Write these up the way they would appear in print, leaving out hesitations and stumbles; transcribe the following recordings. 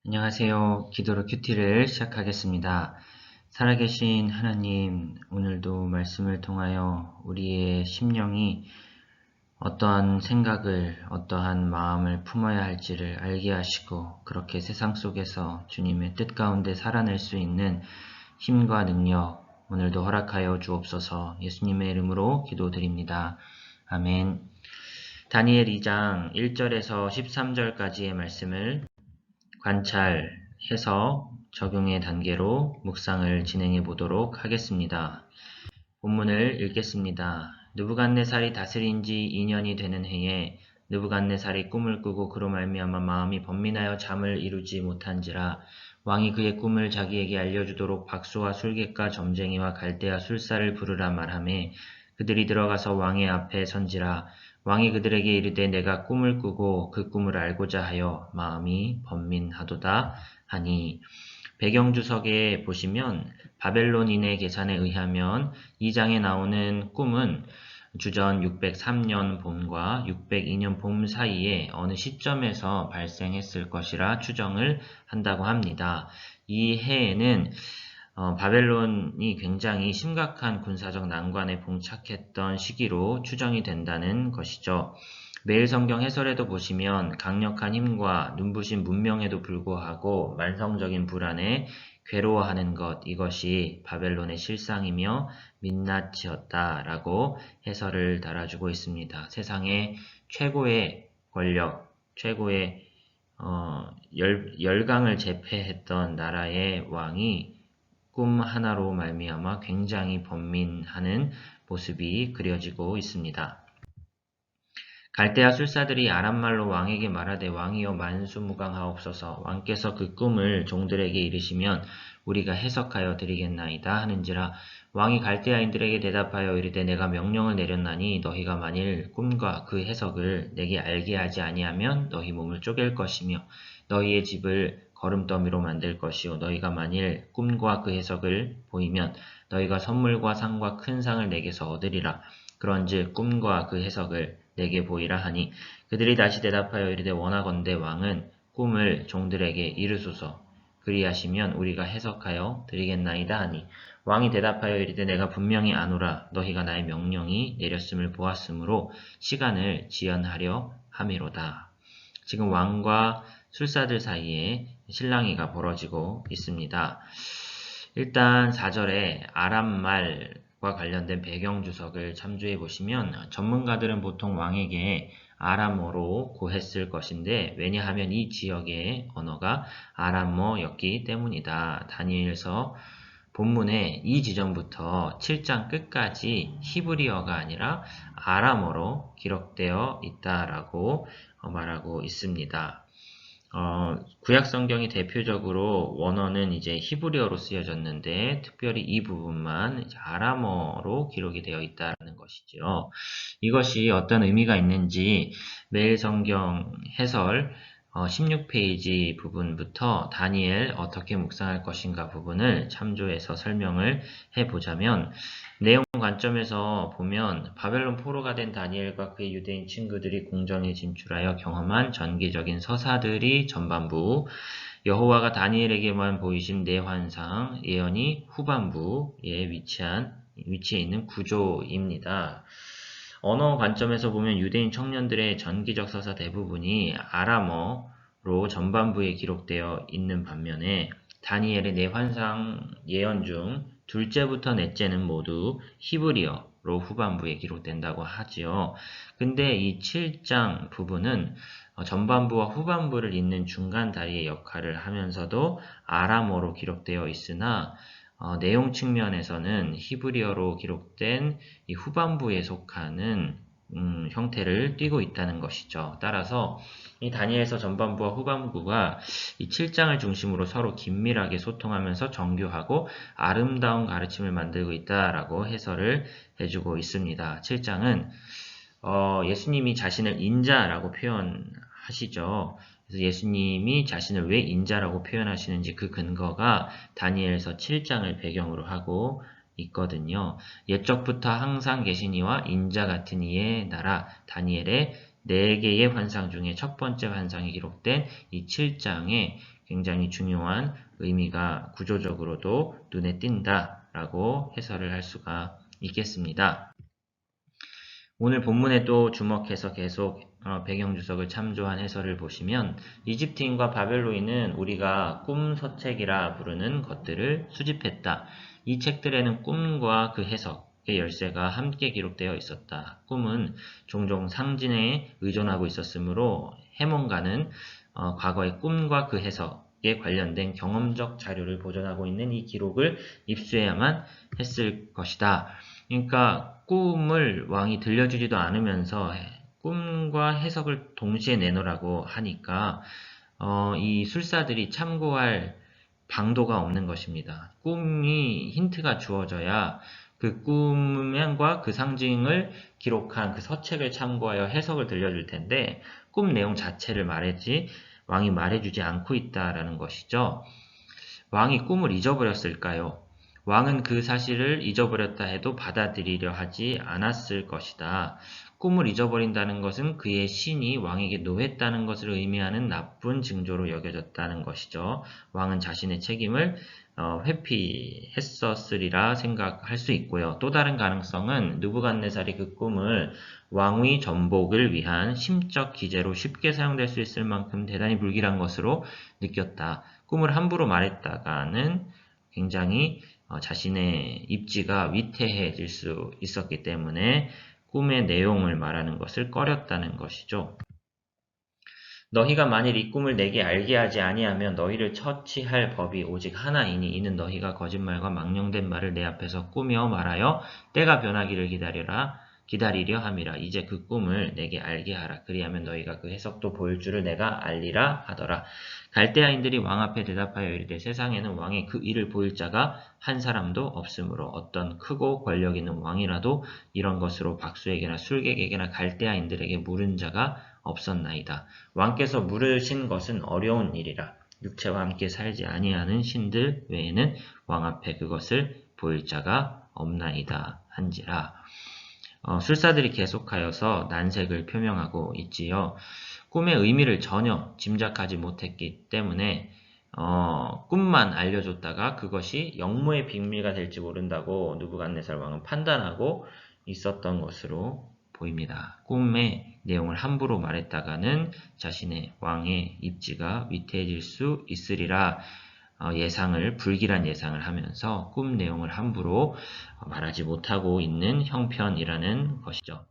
안녕하세요. 기도로 큐티를 시작하겠습니다. 살아계신 하나님, 오늘도 말씀을 통하여 우리의 심령이 어떠한 생각을, 어떠한 마음을 품어야 할지를 알게 하시고, 그렇게 세상 속에서 주님의 뜻 가운데 살아낼 수 있는 힘과 능력, 오늘도 허락하여 주옵소서. 예수님의 이름으로 기도드립니다. 아멘. 다니엘 2장 1절에서 13절까지의 말씀을 관찰해서 적용의 단계로 묵상을 진행해 보도록 하겠습니다. 본문을 읽겠습니다. 느부갓네살이 다스린 지 2년이 되는 해에 느부갓네살이 꿈을 꾸고 그로 말미암아 마음이 번민하여 잠을 이루지 못한지라 왕이 그의 꿈을 자기에게 알려주도록 박수와 술객과 점쟁이와 갈대아 술사를 부르라 말하매 그들이 들어가서 왕의 앞에 선지라 왕이 그들에게 이르되 내가 꿈을 꾸고 그 꿈을 알고자 하여 마음이 번민하도다 하니 배경주석에 보시면 바벨론인의 계산에 의하면 이 장에 나오는 꿈은 주전 603년 봄과 602년 봄 사이에 어느 시점에서 발생했을 것이라 추정을 한다고 합니다. 이 해에는 바벨론이 굉장히 심각한 군사적 난관에 봉착했던 시기로 추정이 된다는 것이죠. 매일 성경 해설에도 보시면 강력한 힘과 눈부신 문명에도 불구하고 만성적인 불안에 괴로워하는 것, 이것이 바벨론의 실상이며 민낯이었다라고 해설을 달아주고 있습니다. 세상의 최고의 권력, 최고의 열강을 제패했던 나라의 왕이 꿈 하나로 말미암아 굉장히 번민하는 모습이 그려지고 있습니다. 갈대아 술사들이 아람말로 왕에게 말하되 왕이여 만수무강하옵소서 왕께서 그 꿈을 종들에게 이르시면 우리가 해석하여 드리겠나이다 하는지라 왕이 갈대아인들에게 대답하여 이르되 내가 명령을 내렸나니 너희가 만일 꿈과 그 해석을 내게 알게 하지 아니하면 너희 몸을 쪼갤 것이며 너희의 집을 거름더미로 만들 것이요 너희가 만일 꿈과 그 해석을 보이면 너희가 선물과 상과 큰 상을 내게서 얻으리라 그런즉 꿈과 그 해석을 내게 보이라 하니 그들이 다시 대답하여 이르되 원하건대 왕은 꿈을 종들에게 이르소서 그리하시면 우리가 해석하여 드리겠나이다 하니 왕이 대답하여 이르되 내가 분명히 아노라 너희가 나의 명령이 내렸음을 보았으므로 시간을 지연하려 함이로다. 지금 왕과 술사들 사이에 실랑이가 벌어지고 있습니다. 일단 4절에 아람말과 관련된 배경 주석을 참조해 보시면 전문가들은 보통 왕에게 아람어로 고했을 것인데 왜냐하면 이 지역의 언어가 아람어였기 때문이다. 다니엘서 본문에 이 지점부터 7장 끝까지 히브리어가 아니라 아람어로 기록되어 있다라고 말하고 있습니다. 구약 성경이 대표적으로 원어는 이제 히브리어로 쓰여졌는데 특별히 이 부분만 이제 아람어로 기록이 되어 있다는 것이죠. 이것이 어떤 의미가 있는지 매일 성경 해설 16페이지 부분부터 다니엘 어떻게 묵상할 것인가 부분을 참조해서 설명을 해보자면 내용 관점에서 보면 바벨론 포로가 된 다니엘과 그의 유대인 친구들이 궁정에 진출하여 경험한 전기적인 서사들이 전반부, 여호와가 다니엘에게만 보이신 내 환상, 예언이 후반부에 위치해 있는 구조입니다. 언어 관점에서 보면 유대인 청년들의 전기적 서사 대부분이 아람어로 전반부에 기록되어 있는 반면에 다니엘의 네 환상 예언 중 둘째부터 넷째는 모두 히브리어로 후반부에 기록된다고 하지요. 근데 이 7장 부분은 전반부와 후반부를 잇는 중간 다리의 역할을 하면서도 아람어로 기록되어 있으나 내용 측면에서는 히브리어로 기록된 이 후반부에 속하는 형태를 띠고 있다는 것이죠. 따라서 이 다니엘서 전반부와 후반부가 이 7장을 중심으로 서로 긴밀하게 소통하면서 정교하고 아름다운 가르침을 만들고 있다라고 해설을 해주고 있습니다. 7장은 예수님이 자신을 인자라고 표현하시죠. 그래서 예수님이 자신을 왜 인자라고 표현하시는지 그 근거가 다니엘서 7장을 배경으로 하고 있거든요. 옛적부터 항상 계신 이와 인자 같은 이의 나라 다니엘의 4개의 환상 중에 첫 번째 환상이 기록된 이 7장에 굉장히 중요한 의미가 구조적으로도 눈에 띈다라고 해설을 할 수가 있겠습니다. 오늘 본문에 또 주목해서 계속 배경주석을 참조한 해설을 보시면 이집트인과 바벨로인은 우리가 꿈 서책이라 부르는 것들을 수집했다. 이 책들에는 꿈과 그 해석의 열쇠가 함께 기록되어 있었다. 꿈은 종종 상징에 의존하고 있었으므로 해몽가는 과거의 꿈과 그 해석에 관련된 경험적 자료를 보존하고 있는 이 기록을 입수해야만 했을 것이다. 그러니까 꿈을 왕이 들려주지도 않으면서 꿈과 해석을 동시에 내놓으라고 하니까 이 술사들이 참고할 방도가 없는 것입니다. 꿈이 힌트가 주어져야 그 꿈과 그 상징을 기록한 그 서책을 참고하여 해석을 들려줄 텐데 꿈 내용 자체를 말했지 왕이 말해주지 않고 있다라는 것이죠. 왕이 꿈을 잊어버렸을까요? 왕은 그 사실을 잊어버렸다 해도 받아들이려 하지 않았을 것이다. 꿈을 잊어버린다는 것은 그의 신이 왕에게 노했다는 것을 의미하는 나쁜 징조로 여겨졌다는 것이죠. 왕은 자신의 책임을 회피했었으리라 생각할 수 있고요. 또 다른 가능성은 느부갓네살이 그 꿈을 왕위 전복을 위한 심적 기제로 쉽게 사용될 수 있을 만큼 대단히 불길한 것으로 느꼈다. 꿈을 함부로 말했다가는 굉장히 자신의 입지가 위태해질 수 있었기 때문에 꿈의 내용을 말하는 것을 꺼렸다는 것이죠. 너희가 만일 이 꿈을 내게 알게 하지 아니하면 너희를 처치할 법이 오직 하나이니 이는 너희가 거짓말과 망령된 말을 내 앞에서 꾸며 말하여 때가 변하기를 기다리려 함이라. 이제 그 꿈을 내게 알게 하라. 그리하면 너희가 그 해석도 보일 줄을 내가 알리라 하더라. 갈대아인들이 왕 앞에 대답하여 이르되 세상에는 왕의 그 일을 보일 자가 한 사람도 없으므로 어떤 크고 권력 있는 왕이라도 이런 것으로 박수에게나 술객에게나 갈대아인들에게 물은 자가 없었나이다. 왕께서 물으신 것은 어려운 일이라. 육체와 함께 살지 아니하는 신들 외에는 왕 앞에 그것을 보일 자가 없나이다 한지라. 술사들이 계속하여서 난색을 표명하고 있지요. 꿈의 의미를 전혀 짐작하지 못했기 때문에 꿈만 알려줬다가 그것이 영모의 비밀가 될지 모른다고 느부갓네살 왕은 판단하고 있었던 것으로 보입니다. 꿈의 내용을 함부로 말했다가는 자신의 왕의 입지가 위태해질 수 있으리라 불길한 예상을 하면서 꿈 내용을 함부로 말하지 못하고 있는 형편이라는 것이죠.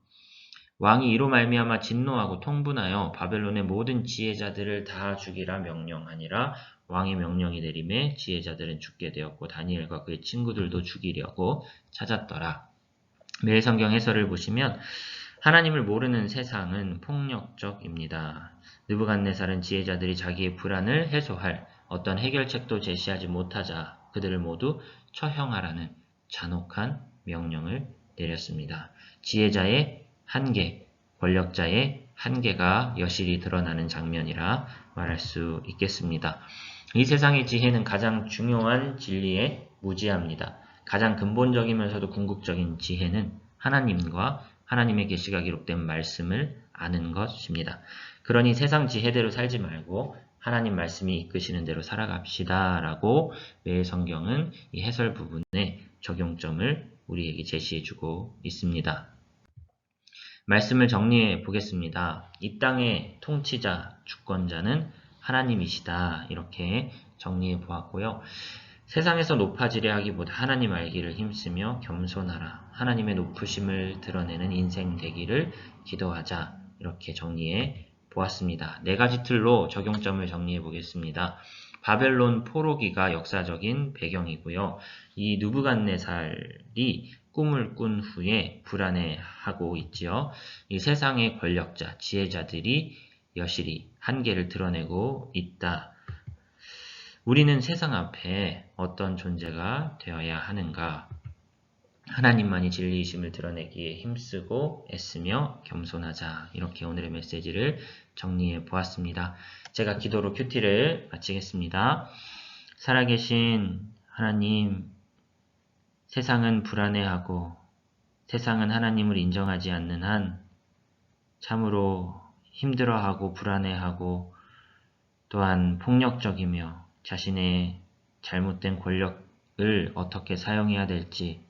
왕이 이로 말미암아 진노하고 통분하여 바벨론의 모든 지혜자들을 다 죽이라 명령하니라. 왕의 명령이 내림에 지혜자들은 죽게 되었고 다니엘과 그의 친구들도 죽이려고 찾았더라. 매일 성경 해설을 보시면 하나님을 모르는 세상은 폭력적입니다. 느부갓네살은 지혜자들이 자기의 불안을 해소할 어떤 해결책도 제시하지 못하자 그들을 모두 처형하라는 잔혹한 명령을 내렸습니다. 지혜자의 한계, 권력자의 한계가 여실히 드러나는 장면이라 말할 수 있겠습니다. 이 세상의 지혜는 가장 중요한 진리에 무지합니다. 가장 근본적이면서도 궁극적인 지혜는 하나님과 하나님의 계시가 기록된 말씀을 아는 것입니다. 그러니 세상 지혜대로 살지 말고 하나님 말씀이 이끄시는 대로 살아갑시다 라고 매일 성경은 이 해설 부분에 적용점을 우리에게 제시해주고 있습니다. 말씀을 정리해 보겠습니다. 이 땅의 통치자, 주권자는 하나님이시다 이렇게 정리해 보았고요. 세상에서 높아지려 하기보다 하나님 알기를 힘쓰며 겸손하라. 하나님의 높으심을 드러내는 인생 되기를 기도하자. 이렇게 정리해 보았습니다. 네 가지 틀로 적용점을 정리해 보겠습니다. 바벨론 포로기가 역사적인 배경이고요. 이 느부갓네살이 꿈을 꾼 후에 불안해하고 있지요. 이 세상의 권력자, 지혜자들이 여실히 한계를 드러내고 있다. 우리는 세상 앞에 어떤 존재가 되어야 하는가? 하나님만이 진리이심을 드러내기에 힘쓰고 애쓰며 겸손하자. 이렇게 오늘의 메시지를 정리해 보았습니다. 제가 기도로 큐티를 마치겠습니다. 살아계신 하나님, 세상은 불안해하고 세상은 하나님을 인정하지 않는 한 참으로 힘들어하고 불안해하고 또한 폭력적이며 자신의 잘못된 권력을 어떻게 사용해야 될지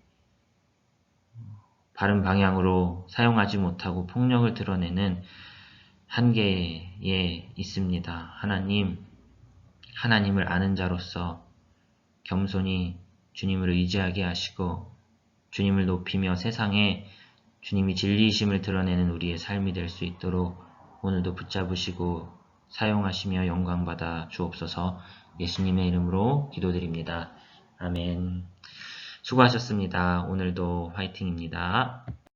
바른 방향으로 사용하지 못하고 폭력을 드러내는 한계에 있습니다. 하나님을 아는 자로서 겸손히 주님을 의지하게 하시고 주님을 높이며 세상에 주님이 진리이심을 드러내는 우리의 삶이 될 수 있도록 오늘도 붙잡으시고 사용하시며 영광받아 주옵소서. 예수님의 이름으로 기도드립니다. 아멘. 수고하셨습니다. 오늘도 화이팅입니다.